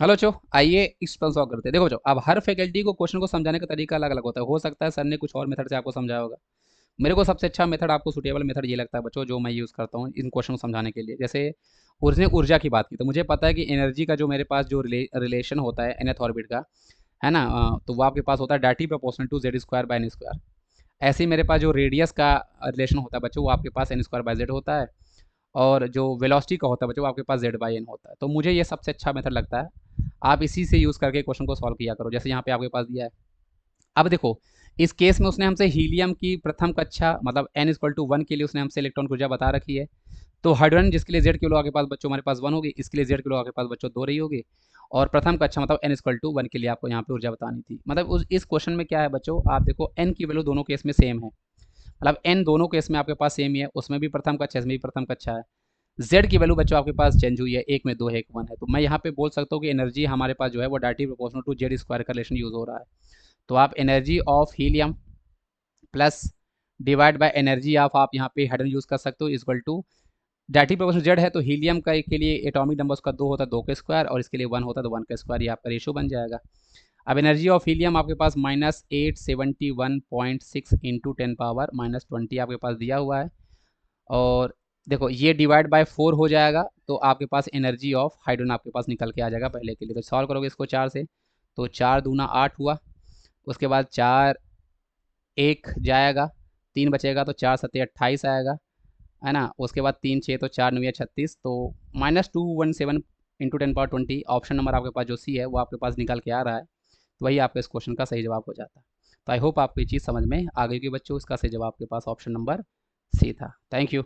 Hello बच्चों, आइए इस पर सॉल्व करते हैं। देखो बच्चों, अब हर फैकल्टी को क्वेश्चन को समझाने का तरीका अलग अलग होता है। हो सकता है सर ने कुछ और मेथड से आपको समझाया होगा। मेरे को सबसे अच्छा मेथड, आपको सुटेबल मेथड ये लगता है बच्चों, जो मैं यूज़ करता हूँ इन क्वेश्चन को समझाने के लिए। जैसे उसने ऊर्जा की बात की, तो मुझे पता है कि एनर्जी का जो मेरे पास जो रिलेशन होता है nth ऑर्बिट का, है ना, तो वो आपके पास होता है directly proportional to Z square by N square. ऐसे ही मेरे पास जो रेडियस का रिलेशन होता है बच्चों, वो आपके पास एन स्क्वायर बाय जेड होता है। और जो वेलोसिटी का होता है बच्चों, वो आपके पास जेड बाई एन होता है। तो मुझे ये सबसे अच्छा मेथड लगता है। आप इसी से यूज़ करके क्वेश्चन को सॉल्व किया करो, जैसे यहाँ पे आपके पास दिया है। अब देखो, इस केस में उसने हमसे हीलियम की प्रथम कक्षा मतलब n इक्वल टू 1 के लिए उसने हमसे इलेक्ट्रॉन की ऊर्जा बता रखी है। तो हाइड्रोजन जिसके लिए जेड किलो आपके पास बच्चों हमारे पास 1 होगी, इसके लिए जेड किलो आपके पास बच्चों 2 रही होगी। और प्रथम कक्षा मतलब n इक्वल टू 1 के लिए आपको यहाँ पे ऊर्जा बतानी थी। मतलब इस क्वेश्चन में क्या है बच्चों, आप देखो n की वैल्यू दोनों केस में सेम है। मतलब n दोनों केस में आपके पास सेम ही है, उसमें भी प्रथम कक्षा, इसमें भी प्रथम कक्षा है। जेड की वैल्यू बच्चों आपके पास चेंज हुई है, एक में 2 है, एक 1 है। तो मैं यहाँ पे बोल सकता हूँ कि एनर्जी हमारे पास जो है वो directly proportional to Z square का रिलेशन यूज हो रहा है। तो आप energy of helium plus divide by energy of आप यहाँ पे हाइड्रोजन यूज कर सकते हो equal to directly proportional Z है, तो हीलियम का के लिए एटॉमिक नंबर उसका 2 होता है, 2 का स्क्वायर, और इसके लिए 1 होता है, तो 1 का स्क्वायर। ये आपका रेशो बन जाएगा। अब एनर्जी ऑफ हीलियम आपके पास -871.6 इंटू 10⁻⁻20 आपके पास दिया हुआ है। और देखो ये डिवाइड बाय 4 हो जाएगा, तो आपके पास एनर्जी ऑफ हाइड्रोजन आपके पास निकल के आ जाएगा पहले के लिए। तो सॉल्व करोगे इसको 4 से, तो 4 दूना 8 हुआ। उसके बाद 4 1 जाएगा, 3 बचेगा, तो 4 सत्ते 28 आएगा, है ना। उसके बाद 3 6, तो 4 9 36, तो -217 इंटू 10⁻20 ऑप्शन नंबर आपके पास जो सी है वो आपके पास निकल के आ रहा है। तो वही आपके इस क्वेश्चन का सही जवाब हो जाता है। तो आई होप आपको ये चीज़ समझ में आ गई कि बच्चों, इसका सही जवाब आपके पास ऑप्शन नंबर सी था। Thank you.